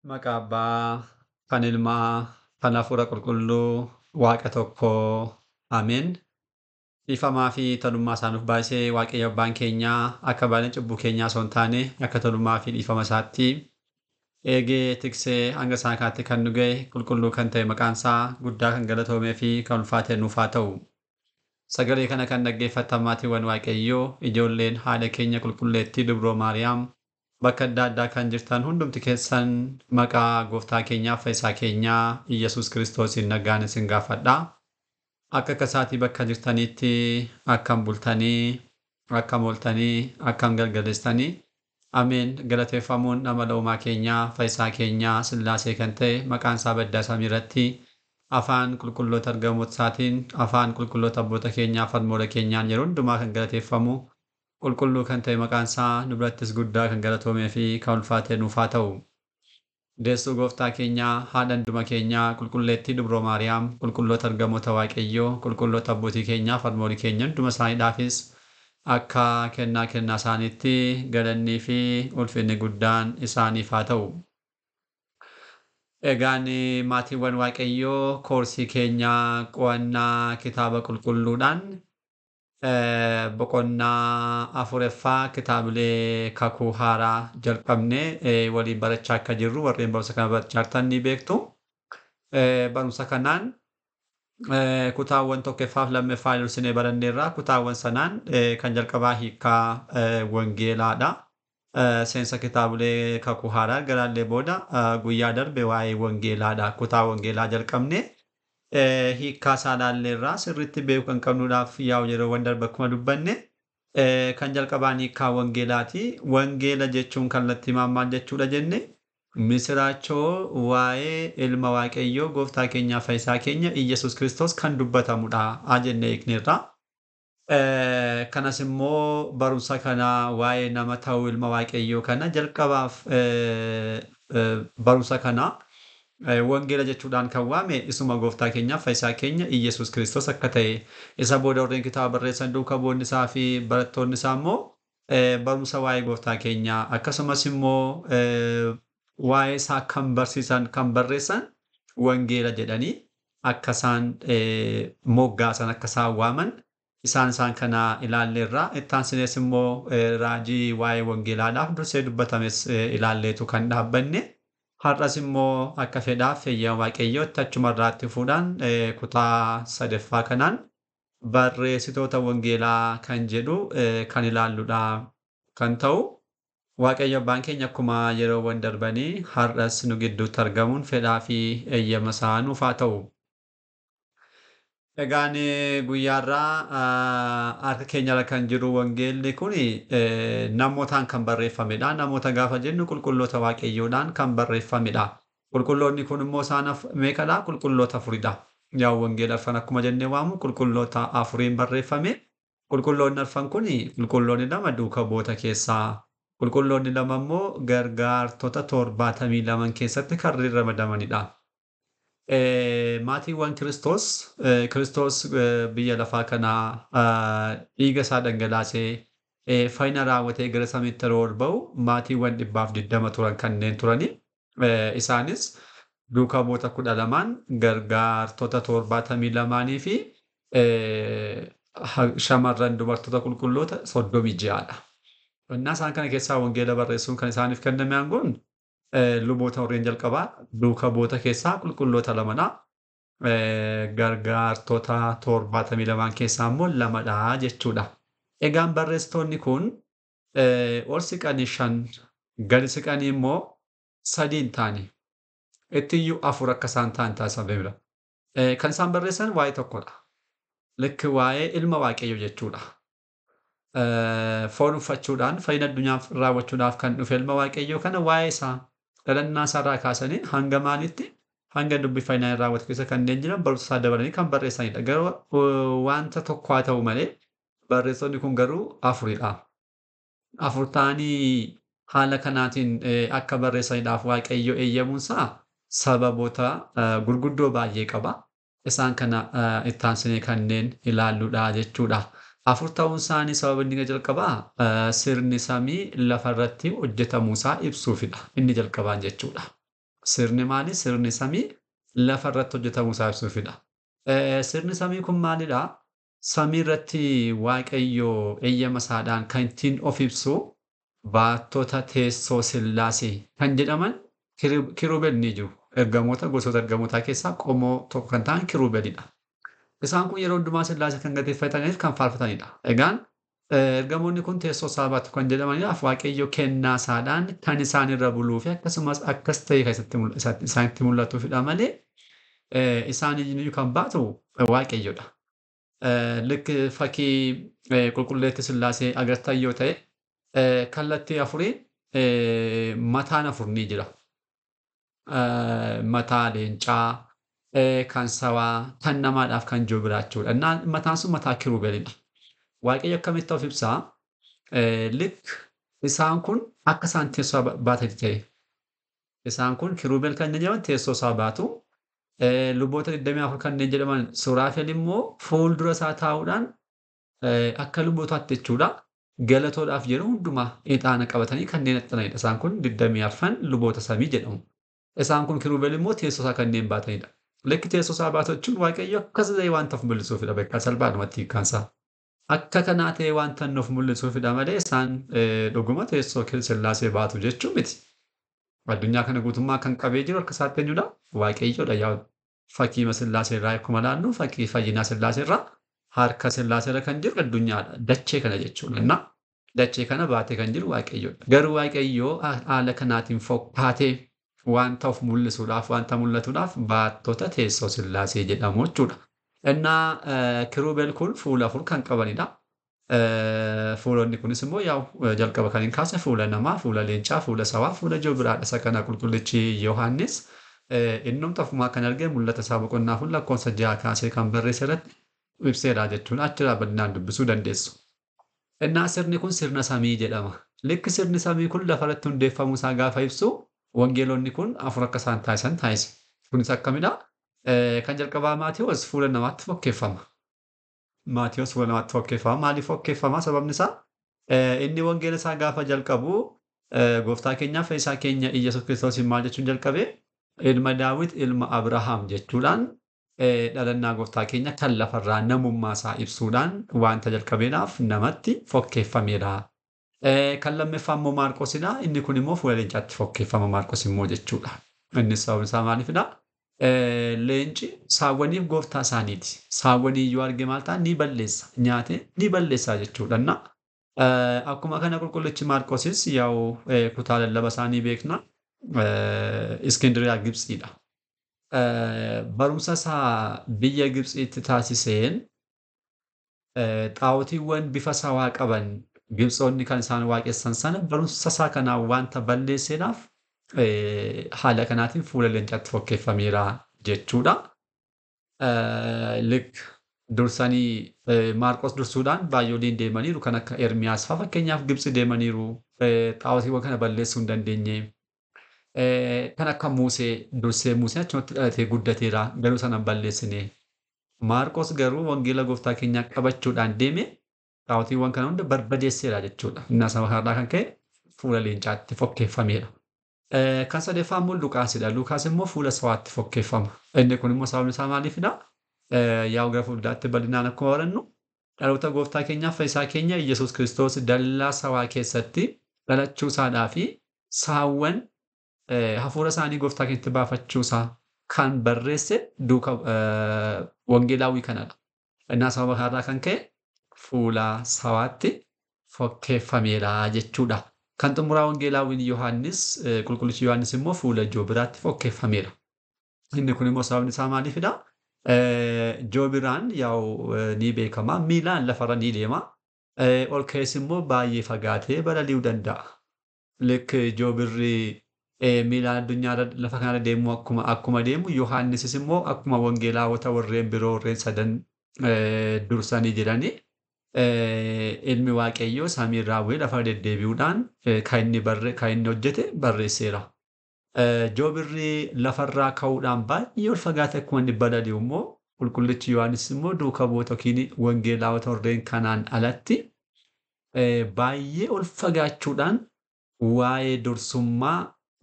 Maqaa Abbaa, kan Ilmaa, kan Hafuura Qulqulluu, Waaqa tokkoo. Ameen. Dhiifamaa fi tolummaa isaa nuuf baay'isee Waaqayyo Abbaan keenyaa akka baay'ina cubbuu keenyaa osoo hin taane akka tolummaa fi dhiifama isaatti eegee tiksee hanga isaa kaatti kan nu ga'e qulqulluu kan ta'e maqaan isaa guddaa kan galatoomee fi kan ulfaate nuuf haa ta'u. Sagalee kana kan dhaggeeffattan maatiiwwan Waaqayyoo ijoolleen haadha keenya qulqulleettii Dubroo Maariyaam bakka adda addaa kan jirtan hundumti keessan maqaa gooftaa keenyaa fayyisaa keenyaa Iyyasuus Kiristoosiin nagaan isin gaafadha. Akka kasaatii bakka jirtanitti akkam bultanii, akkam ooltanii, akkam galgaleessanii. Ameen. Galateeffamuun dhamala uumaa keenyaa fayyisaa keenyaa Sillaasee kan ta'e maqaan isaa baddaa samii irratti afaan qulqulloota argamoota isaatiin afaan qulqulloota abboota keenyaa farmoota keenyaan yeroo hundumaa kan galateeffamu qulqulluu kan ta'e maqaan isaa nu birattis guddaa kan galatoomee fi kan ulfaate nuuf haa ta'u. Deessuu gooftaa keenyaa haadha hunduma keenyaa qulqulleettii Dubroo Maariyaam qulqulloota argamoota Waaqayyoo qulqulloota abbootii keenyaa farmoolii keenya hunduma isaaniidhaafis akka kennaa isaaniitti galannii fi ulfinni guddaan isaaniif haa ta'u. Egaan maatiiwwan Waaqayyoo koorsii keenyaa qo'annaa kitaaba qulqulluudhaan boqonnaa afuraffaa kitaabilee kakuu haaraa jalqabnee waliin barachaa akka jirru warreen barumsa kana barachaa jirtan ni beektu. Barumsa kanaan kutaawwan tokkoffaaf lammaffaa dursinee baranneerra. Kutaawwan sanaan kan jalqabaa hiikkaa wangeelaadha. Seensa kitaabilee kakuu haaraa garaallee booda guyyaa darbe waa'ee wangeelaadha. Kutaa wangeelaa jalqabne. Hiikkaa isaa ilaalleerraa sirriitti beekuu kan qabnuudhaaf yaa'u yeroowwan darbe akkuma dubbanne kan jalqabaan hiikkaa wangeelaati. Wangeela jechuun kallattii maal jechuudha jenne misiraachoo waa'ee ilma Waaqayyoo gooftaa keenyaa fayyisaa keenya Iyyasuus Kiristoos kan dubbatamudha jennee hiikneerra. Kanas immoo barumsa kana waa'ee nama ta'uu ilma Waaqayyoo kana jalqabaaf barumsa kana wangeela jechuudhaan kan waame isuma gooftaa keenyaa fayyisaa keenya Iyyasuus Kiristoos akka ta'e isa booda warreen kitaaba barreessan duukaa bu'oonni isaa fi barattoonni isaa immoo barumsa waa'ee gooftaa keenyaa akkasumas immoo waa'ee isaa kan barsiisan kan barreessan wangeela jedhanii akka isaan moggaasan akka isaan waaman isaan kana ilaalleerra. Itti aansinees immoo raajii waa'ee wangeelaadhaaf dursee dubbatames ilaalleetu kan dhaabbanne. Har'as immoo akka fedhaaf fayyaa Waaqayyootti achuma irraatti fuudhaan kutaa sadaffaa kanaan barreessitoota wangeelaa kan jedhu kan ilaalludha kan ta'u. Waaqayyo Abbaan keenya akkuma yeroowwan darbanii har'as nu gidduutti argamuun fedhaa fi eeyyama isaa nuuf haa ta'u. Egaan guyyaarraa harka keenyarra kan jiru wangeelli kun namootaan kan barreeffamedha. Namoota gaafa jennu qulqulloota Waaqayyoodhaan kan barreeffamedha. Qulqulloonni kun immoo isaan meeqadha? Qulqulloota afuridha. Yaa wangeela arfan akkuma jennee waamu qulqulloota afuriin barreeffame. Qulqulloonni arfan kun qulqulloonni lama duukaa bu'oota keessaa qulqulloonni lama immoo gargaartota 72 keessatti kan ramadamanidha. Maatiiwwan Kiristoos biyya lafaa kanaa dhiiga isaa dhangalaasee fayyina raawwatee gara samiitti yeroo ol ba'u maatiiwwan 120 turan kanneen turani. Isaanis duukaa bu'oota 12 gargaartota 72 fi shamarran dubartoota qulqulloota 36dha. Innaa isaan kana keessaa wangeela barreessuun kan isaaniif kenname aangoon luboota warreen jalqabaa duukaa bu'oota keessaa qulqulloota lamadha. Gargaartota 72 keessaa immoo lamadha jechuudha. Egaan barreessitoonni kun ol siqanii 5 gadi siqanii immoo 3 hin taane ittiyyuu 4 akka isaan ta'an taasifamedha. Kan isaan barreessan waa'ee tokkodha. Likki waa'ee ilma Waaqayyoo jechuudha. Foon uffachuudhaan fayyina addunyaa raawwachuudhaaf kan dhufe ilma Waaqayyoo kana waa'ee isaa dhalannaa isaarraa kaasanii hanga maalitti hanga dubbii fayyinaa raawwatu keessa kanneen jiran barumsa isaa dabalanii kan barreessanidha. Garuu wanta tokko haa ta'u malee barreessonni kun garuu afuridha. Afur ta'anii haala kanaatiin akka barreessaniidhaaf Waaqayyo eeyyamuunsaa sababoota gurguddoo baay'ee qaba. Isaan kana itti aansinee kanneen ilaalluudha jechuudha. Afur ta'uun isaanii sababa inni jalqabaa sirni samii lafarratti hojjetamuusaa ibsuufidha. Inni jalqabaan jechuudha. Sirni maali? Sirni samii lafarratti hojjetamuusaa ibsuufidha. Sirni samii kun maalidhaa? Samii irratti Waaqayyo eeyyama isaadhaan kan ittiin of ibsu baattota teessoo Sillaasee kan jedhaman kiruubel ni jiru. Gosoota ergamootaa keessaa qomoo tokko kan ta'an kiruubelidha. Isaan kun yeroo hundumaa Sillaasee kan galateeffataniif kan faarfatanidha. Egaan ergamoonni kun teessoo isaa baatu kan jedhamaniidhaaf Waaqayyo kennaa isaadhaan kan isaan irra buluu fi akkasumas akkas ta'e kan isaanitti mul'atuufidha malee isaan iyyuu kan baatu Waaqayyodha. ልክ fakkii qulqulleetti Sillaasee agartan yoo ta'e kallattii afuriin mataan afur ni jira. Mataa leencaa, kan sawaa, kan namaadhaaf kan jiru biraa jechuudha. Mataan sun mataa kirubeelidha. Waaqayyo akkamitti of ibsaa? Lik isaan kun akka isaan teessoo baatanii ta'e. Isaan kun kirubeel kanneen jedhaman teessoo isaa baatu. Luboota 24 kanneen jedhaman Suraafel immoo fuuldura isaa taa'uudhaan akka lubootaatti jechuudha. Galatoodhaaf yeroo hundumaa ixaana qabatanii kanneen axxanidha. Isaan kun 24 luboota samii jedhamu. Isaan kun kirubeel immoo teessoo isaa kanneen baatanidha. Likki teessoo isaa baatu jechuun Waaqayyo akkas ta'e waanta of mul'isuufidha. Bakka salphaadhumatti hiikkaansaa. Akka kanaa ta'e waanta nuuf mul'isuufidha malee isaan dhuguma teessoo Sillaasee baatu jechuun miti. Addunyaa kana guutummaa kan qabee jiru harka isaatti eenyudha? Waaqayyodha. Yaa fakkii Sillaasee irraa akkuma ilaallu fakkii fayyinaa Sillaasee irraa harka Sillaasee irra kan jiru addunyaadha. Dachee kana jechuudha. Dachee kana baatee kan jiru Waaqayyodha. Garuu Waaqayyoo haala kanaatiin fokkaatee wanta of mul'isuudhaaf wanta mul'atuudhaaf baattota teessoo Sillaasee jedhamu jechuudha. Kiruubeel kun fuula afur kan qabanidha. Fuulonni kunis immoo jalqaba kan hin kaase fuula namaa, fuula leencaa, fuula sawaa, fuula jobiraadha. Isa kana qulqullichi Yohaannis innumti ofumaa kan argee mul'ata isaa boqonnaa fuula lakkoofsa 6 kaasee kan barreesse irratti ibseedha jechuudha. Achirraa bal'inaan dubbisuu dandeessu. Sirni kun sirna samii jedhama. Likki sirni samii kun lafarratti hundeeffamuu isaa gaafa ibsu wangeelonni kun afur akka isaan taasisan taasise. Kunis akkamidha? Kan jalqabaa Maatiyos fuula namaatti fakkeeffama. Maatiyos fuula namaatti fakkeeffama. Maaliif fakkeeffama? Sababni isaa inni wangeela isaa gaafa jalqabu gooftaa keenyaaf fayyisaa keenya Iyyasuus Kiristoosiin maal jechuun jalqabee ilma Daawit ilma Abrahaam jechuudhaan dhalannaa gooftaa keenya kan lafarraa namummaa isaa ibsuudhaan wanta jalqabeedhaaf namatti fakkeeffameedha. Kan lammaffaa immoo Maarqosidha. Inni kun immoo fuula leencaatti fakkeeffama Maarqos immoo jechuudha. Innis sababni isaa maalifidha? Leenci saawwaniif gooftaa isaaniiti. Saawwanii iyyuu arge maal ta'a? Ni balleessa. Nyaate ni balleessa jechuudha. Akkuma kana qulqullichi Maarqosis kutaa lallaba isaanii beekna. Iskindiriyaa Gibxiidha. Barumsa isaa biyya Gibxiitti taasiseen xaawotiiwwan bifa sawaa qaban Gibxoonni kan isaan waaqessan sana barumsa isaa kanaan wanta balleesseedhaaf haala kanaatiin fuula leencaatti fakkeeffameera jechuudha. Dursanii Maarqos dursuudhaan baay'ooliin deemaniiru kan akka Ermiyaas fa'aa fakkeenyaaf Gibxi deemaniiru. Xaawotiiwwan kana balleessuu hin dandeenye. Kan akka Musee dursee Musee achumatti dhalatee guddateera garuu sana hin balleessine. Maarqos garuu wangeela gooftaa keenyaa qabachuudhaan deeme xaawotiiwwan kana hunda barbadeesseera jechuudha. Inni asuma kanarraa kan ka'e fuula leencaatti fakkeeffameera. Kan sadeeffaa immoo Luqaasidha. Luqaas immoo fuula sawaatti fakkeeffama. Inni kun immoo sababni isaa maalifidha? Gara fuulduraatti bal'inaan akkuma barannu dhaloota gooftaa keenyaaf fayyisaa keenya Iyyasuus Kiristoos dallaa sawaa keessatti dhalachuu isaadhaa fi saawwan hafuura isaanii gooftaa keenyatti baafachuusaa kan barreesse duuka wangeelaawwii kanadha. Innaa sababa kanarraa kan ka'e fuula sawaatti fakkeeffameera jechuudha. Kan xumuraa wangeelaawwiin Yohaannis qulqullichi Yohaannis immoo fuula joobiraatti fakkeeffameera. Inni kun immoo sababni isaa maalifidha? Joobiraan ni beekama. Miilaan lafarra ni deema. Ol ka'es immoo baay'ee fagaatee balali'uu danda'a. Joobirri miilaan addunyaa lafa kanarra deemu akkuma deemu Yohaannisis immoo akkuma wangeelaawota warreen biroo warreen sadan dursanii jiranii ilmi Waaqayyoo samiirraa bu'ee lafa deddeebi'uudhaan kan inni hojjete barreesseera. Joobirri lafarraa ka'uudhaan baay'ee ol fagaate akkuma inni balali'u immoo qulqullichi Yohaannis immoo duuka bu'oota yookiin wangeelaawota warreen kanaan alatti baay'ee ol fagaachuudhaan waa'ee dursummaa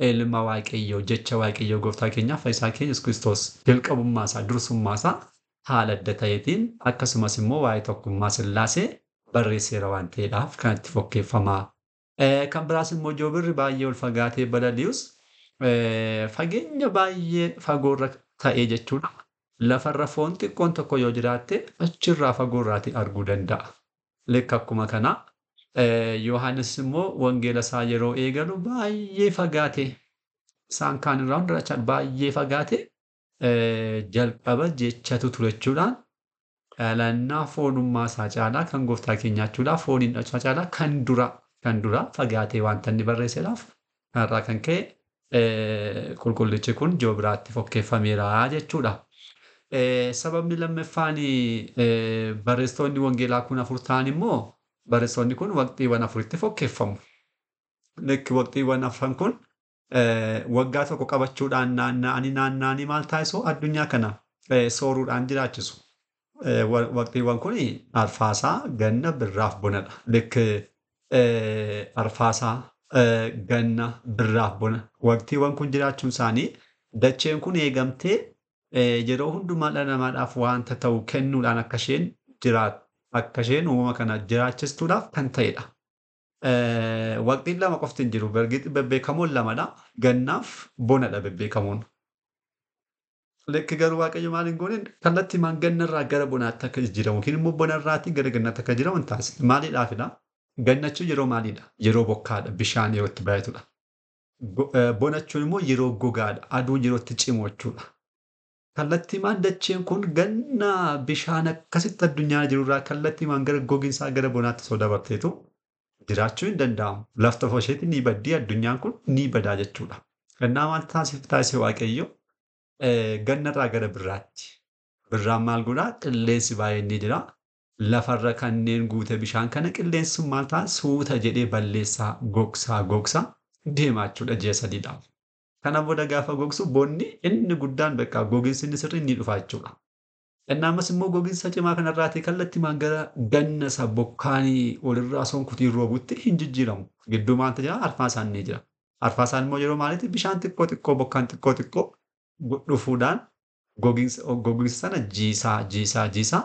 ilma Waaqayyoo, jecha Waaqayyoo gooftaa keenyaaf fayyisaa keenya Yesuus Kiristoos jalqabummaa isaa, dursummaa isaa haala adda ta'eetiin akkasumas immoo waa'ee tokkummaa Sillaasee barreesseera waan ta'eedhaaf kan itti fakkeeffamaa. Kan biraas immoo Joobirri baay'ee ol fagaatee balali'us fageenya baay'ee fagoorra ta'ee jechuudha. Lafarra foon xiqqoon tokko yoo jiraatte achirraa fagoorraati arguu danda'a. Lekka akkuma kanaa Yohaannis immoo wangeela isaa yeroo eegalu baay'ee fagaate isaan kaan irraa hundaracha baay'ee fagaate jalqaba jechatu ture jechuudhaan dhalannaa foonummaa isaa caalaa kan gooftaa keenyaa jechuudha. Fooniin isaa caalaa kan dura fagaatee wanta inni barreesseedhaaf kanarraa kan ka'e qulqullichi kun Joobiraatti fakkeeffameera jechuudha. Sababni lammaffaan barreessitoonni wangeelaa kun 4 ta'an immoo barreessitoonni kun waqtiiwwan 4tti fakkeeffamu. Lekki waqtiiwwan 4 kun waggaa tokko qabachuudhaan naanna'anii maal taasisu addunyaa kana sooruudhaan jiraachisu. Waqtiiwwan kun arfaasaa, ganna, birraaf bonadha. Lekki arfaasaa, ganna, birraaf bona. Waqtiiwwan kun jiraachuun isaanii dacheen kun eegamtee yeroo hundumaa dhala namaadhaaf wanta ta'u kennuudhaan akka isheen uumama kana jiraachistuudhaaf kan ta'edha. Waqtiin 2 qofti hin jiru. Bebbeekamoon 2dha. Gannaaf bonadha bebbeekamoon. Lekki garuu Waaqayyo maal hin goonin kallattiimaan gannarraa gara bonaatti akka jijjiiramu yookiin immoo bonarraatii gara gannaatti akka jijjiiramu hin taasise. Maaliidhaafidha? Gannachuun yeroo maaliidha? Yeroo bokkaadha. Bishaan yeroo itti baay'atudha. Bonachuun immoo yeroo gogaadha. Aduun yeroo itti cimu jechuudha. Kallattiimaan dacheen kun ganna bishaan akkasitti addunyaa jirurraa kallattiimaan gara gogiinsaa gara bonaatti osoo dabarteetu jiraachuu hin danda'amu. Lafti ofii isheetii ni baddii addunyaan kun ni badaa jechuudha. Gannaa maal taasise Waaqayyo? Gannarraa gara birraatti. Birraan maal godhaa? Qilleensi baay'een ni jira. Lafarra kanneen guute bishaan kana qilleensi sun maal ta'a? Suuta jedhee balleessaa gogsaa deemaa jechuudha ji'a 3dhaaf. Kana booda gaafa gogsu bonni inni guddaan bakka gogiinsi inni sirrii ni dhufa jechuudha. Ammas immoo gogiinsa cimaa kanarraatii kallattiimaan gara ganna isa bokkaanii olirraa sonkutiin roobutti hin jijjiiramu. Gidduu maaltu jira? Arfaasaan ni jira. Arfaasaan immoo yeroo maaliitti bishaan xiqqoo bokkaan xiqqoo dhufuudhaan gogiinsa sana jiisaa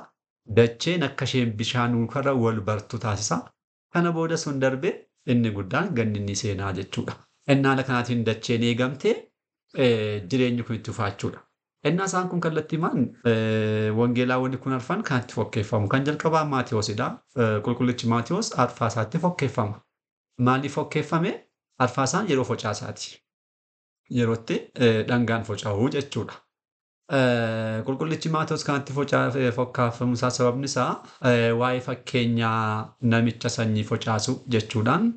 dacheen akka isheen bishaan karra wal bartu taasisa. Kana booda sun darbee inni guddaan ganni ni seenaa jechuudha. Haala kanaatiin dacheen eegamtee jireenyi kun itti fufaa jechuudha. Isaan kun kallattiimaan wangeelaawwan kun 4 kan itti fakkeeffamu. Kan jalqabaa Maatiyoosidha. Qulqullichi Maatiyoos arfaasaatti fakkeeffama. Maaliif fakkeeffame? Arfaasaan yeroo facaasaati. Yerootti dhangaan faca'uu jechuudha. Qulqullichi Maatiyoos kan itti fakkeeffamu sababni isaa waa'ee fakkeenyaa namicha sanyii facaasu jechuudhaan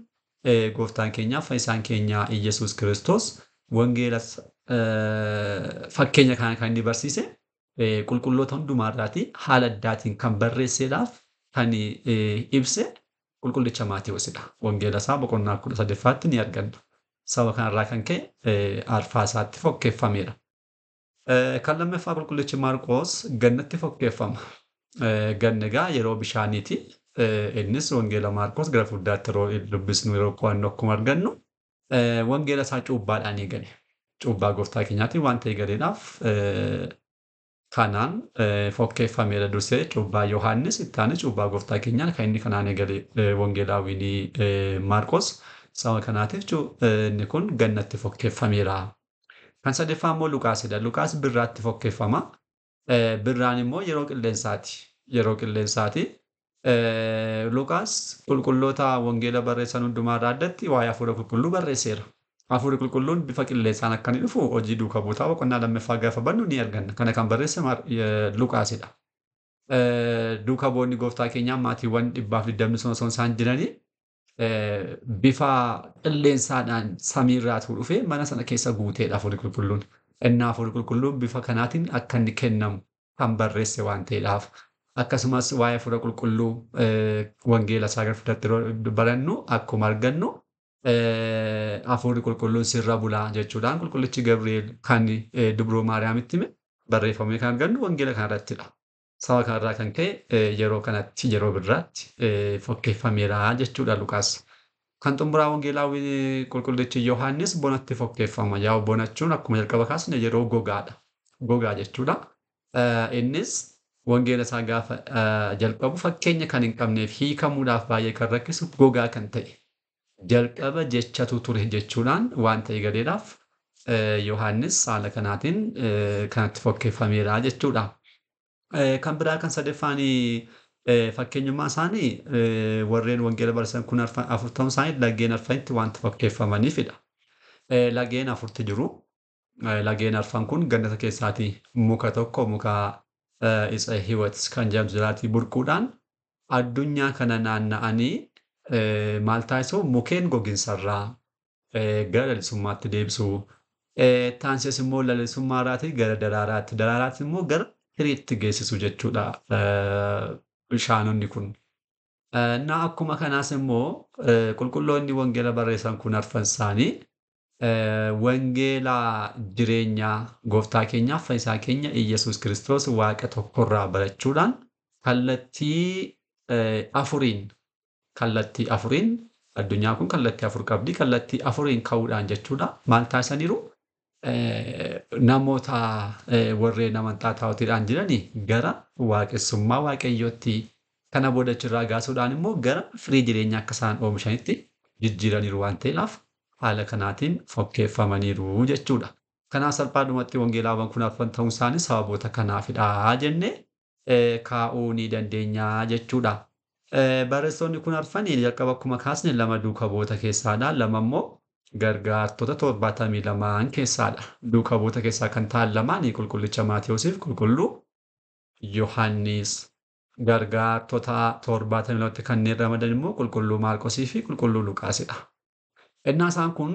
gooftaan keenyaa fayyisaan keenya Iyyasuus Kiristoos wangeela fakkeenya kana kan inni barsiise qulqulloota hundumaarraatii haala addaatiin kan barreesseedhaaf kan ibse qulqullicha Maatiyoosidha. Wangeela isaa boqonnaa 13tti ni arganna. Sababa kanarraa kan ka'e arfaasaatti fakkeeffameera. Kan lammaffaa qulqullichi Maarqoos gannatti fakkeeffama. Ganni egaa yeroo bishaaniiti. Innis wangeela Maarqoos gara fuuldaatti yeroo dubbisnu yeroo qo'annu akkuma argannu wangeela isaa cuubbaadhaan eegale. Cuubbaa gooftaa keenyaatiin wanta eegaleedhaaf kanaan fakkeeffameera dursee cuubbaa Yohaannis itti aanee cuubbaa gooftaa keenyaan kan inni kanaan eegale wangeelaawwan Maarqoos. Sababa kanaatiif inni kun gannatti fakkeeffameera. Kan sadaffaa immoo Luqaasidha. Luqaas birraatti fakkeeffama. Birraan immoo yeroo qilleensaati. Luqaas qulqulloota wangeela barreessan hundumaarraa addatti waa'ee hafuura qulqulluu barreesseera. Hafuurri qulqulluun bifa qilleensaan akka inni dhufu hojii duukaa buutaa boqonnaa 2ffaa gaafa bannu ni arganna. Kana kan barreesse Luqaasidha. Duukaa bu'oonni gooftaa keenyaa maatiiwwan 120 osoo isaan jiranii bifa qilleensaadhaan samiirraatuu dhufee mana sana keessa guuteedha hafuurri qulqulluun. Hafuurri qulqulluun bifa kanaatiin akka inni kennamu kan barreesse waan ta'eedhaaf. Akkasumas waa'ee hafuura qulqulluu wangeela isaa gara fuulduratti barannu akkuma argannu hafuurri qulqulluun sirra bulaa jechuudhaan qulqullichi Gabri'eel kan dubroo Maariyaamitti hime barreeffamee kan argannu wangeela kanarrattidha. Sababa kanarraa kan ka'e yeroo kanatti yeroo birraatti fakkeeffameera jechuudha Luqaas. Kan xumuraa wangeelaawwi qulqullichi Yohaannis bonatti fakkeeffama. Yaa bonachuun akkuma jalqaba kaasne yeroo gogaadha. Gogaa jechuudha. Innis wangeela isaa gaafa jalqabu fakkeenya kan hin qabneef hiikamuudhaaf baay'ee kan rakkisu gogaa kan ta'e. Jalqaba jechatu ture jechuudhaan waan ta'e galeedhaaf Yohaannis haala kanaatiin kanatti fakkeeffameera jechuudha. Kan biraa kan sadeffaanii fakkeenyummaa isaanii warreen wangeela barsiisan kun afur ta'uun isaanii laggeen arfanitti wanta fakkeeffamaniifidha. Laggeen afurti jiru. Laggeen arfan kun gannata keessaati muka tokko muka isa hiwat kan jedhamtu jalaatii burquudhaan addunyaa kana naanna'anii maal taasisuu mukeen goginsarraa gara lalisummaatti deebisuu. Taansees immoo lalisummaarraatii gara daraaraatti daraaraatti immoo gara firiitti geessisu jechuudha. Bishaanonni kun. Na akkuma kanaas immoo qulqulloonni wangeela barreessan kun arfan isaanii wangeela jireenyaa gooftaa keenyaaf fayyisaa keenya Iyyasuus Kiristoos waaqa tokkorraa barachuudhaan kallattii afuriin addunyaa kun kallattii afur qabdi kallattii afuriin ka'uudhaan jechuudha. Maal taasisaniiru? Namoota warreen amantaa taa'otiidhaan jiranii gara waaqessummaa waaqayyootti kana booda achirraa gaasuudhaan immoo gara firii jireenyaa akka isaan oomishanitti jijjiiraniiru waan ta'eedhaaf haala kanaatiin fakkeeffamaniiru jechuudha. Kanaaf salphaadhumatti wangeelaawwan kun arfan ta'uun isaanii sababoota kanaafidha jennee kaa'uu ni dandeenya jechuudha. Barreessonni kun arfanii jalqaba akkuma kaasne lama duukaa bu'oota keessaadha. Lama immoo gargaartota 72 keessaadha. Duukaa bu'oota keessaa kan ta'an lamaanii qulqullicha Maatewosiif qulqulluu Yohaannis. Gargaartota 72 kanneen ramadan immoo qulqulluu Maarqosii fi qulqulluu Luqaasidha. Innaa isaan kun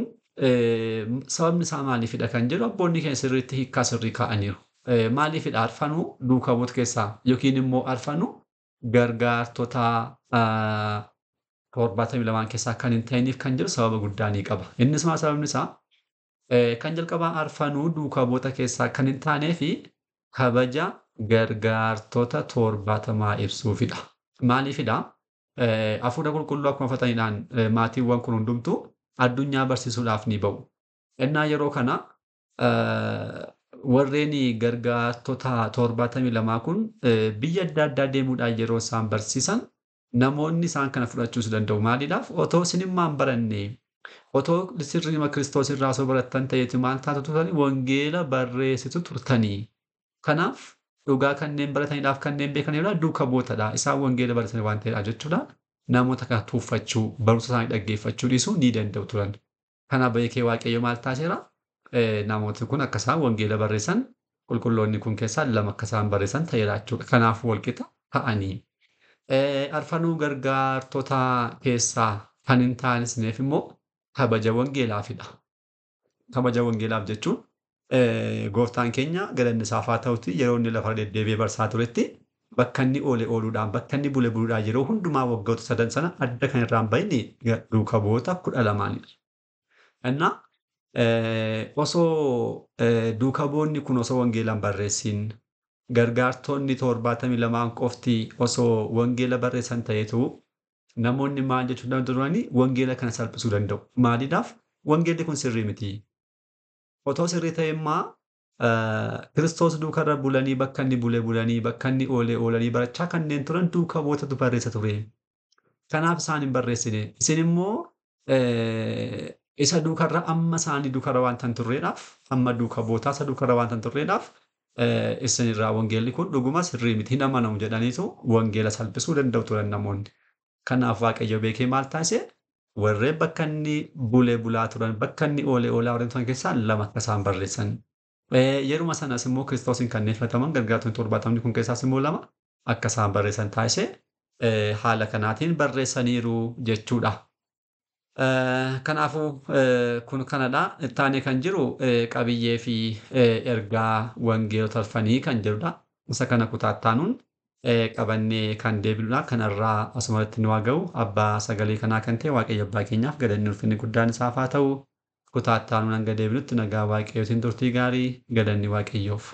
sababni isaa maaliifidha kan jedhu abboonni keenya sirriitti hiikkaa sirrii kaa'aniiru. Maaliifidha arfanuu duukaa bu'oota keessaa yookiin immoo arfanuu gargaartota 72 keessaa kan hin ta'iniif kan jedhu sababa guddaa ni qaba. Innis maa sababni isaa kan jalqabaa arfanuu duukaa bu'oota keessaa kan hin taanee fi kabaja gargaartota 70 ibsuufidha. Maaliifidha? Hafuura qulqulluu akkuma fataniidhaan maatiiwwan kun hundumtuu addunyaa barsiisuudhaaf ni ba'u. Innaa yeroo kana warreen gargaartota 72 kun biyya adda addaa deemuudhaan yeroo isaan barsiisan namoonni isaan kana fudhachuus danda'u. Maaliidhaaf? Otoo isin immoo hin baranne otoo sirriima Kiristoos irraa osoo barattan ta'eeti maal taatu turtanii wangeela barreessitu turtanii. Kanaaf dhugaa kanneen barataniidhaaf kanneen beekaniidha duukaa bu'ootadha. Isaan wangeela baratanii waan ta'eedha jechuudha. Namoota kana tuuffachuu barumsa isaanii dhaggeeffachuu dhiisuu ni danda'u turan. Kanaaf beekee Waaqayyo maal taasiseera? Namooti kun akka isaan wangeela barreessan qulqulloonni kun keessaa lama akka isaan barreessan ta'eera jechuudha. Kanaaf walqixa ta'anii. Arfanuu gargaartota keessaa kan hin taanisneef immoo kabaja wangeelaafidha. Kabaja wangeelaaf jechuun gooftaan keenya galanni isaaf haa ta'utti yeroo inni lafa deddeebi'ee barsaa turetti bakka inni oole ooluudhaan bakka inni bule buluudhaan yeroo hundumaa waggoota sadan sana adda kan irraan bahinni duukaa bu'oota 12dha. Innaa osoo duukaa bu'oonni kun osoo wangeelaan barreessin gargaartonni 72 qofti osoo wangeela barreessan ta'eetu namoonni maal jechuu danda'anii wangeela kana salphisuu danda'u. Maaliidhaaf? Wangeelli kun sirrii miti. Otoo sirrii ta'e immaa Kiristoos duukarra bulanii bakka inni bule bulanii bakka inni oole oolanii barachaa kanneen turan duukaa bu'ootatu barreessa ture. Kanaaf isaan hin barreessine. Isin immoo isa duukarra amma isaanii duukarra waan tan turreedhaaf amma duukaa bu'ootaa isa duukarra waan tan turreedhaaf isinirraa wangeelli kun dhuguma sirrii miti hin amanamu jedhaniitu wangeela salphisuu danda'u turan namoonni. Kanaaf Waaqayyo beekee maal taasise? Warreen bakka inni bulee bulaa turan bakka inni oole oolaa warreen turan keessaa lama akka isaan barreessan. Yeruma sanas immoo Kiristoosiin kanneen filataman gargaartonni 70 kun keessaas immoo lama akka isaan barreessan taasise haala kanaatiin barreessaniiru jechuudha. Kanaafuu kun kanadha. Ittaanee kan jiru qabiyyee fi ergaa wangeelota arfanii kan jedhudha. Isa kana kutaattaanuun qabannee kan deebinudha. Kanarraa asumatti nu haa ga'u abbaa sagalee kanaa kan ta'e Waaqayyo abbaa keenyaaf galanni ulfinni guddaan isaaf haa ta'u. Kutaattaanuun hanga deebinutti nagaa Waaqayyootiin turtii gaarii galanni Waaqayyoof.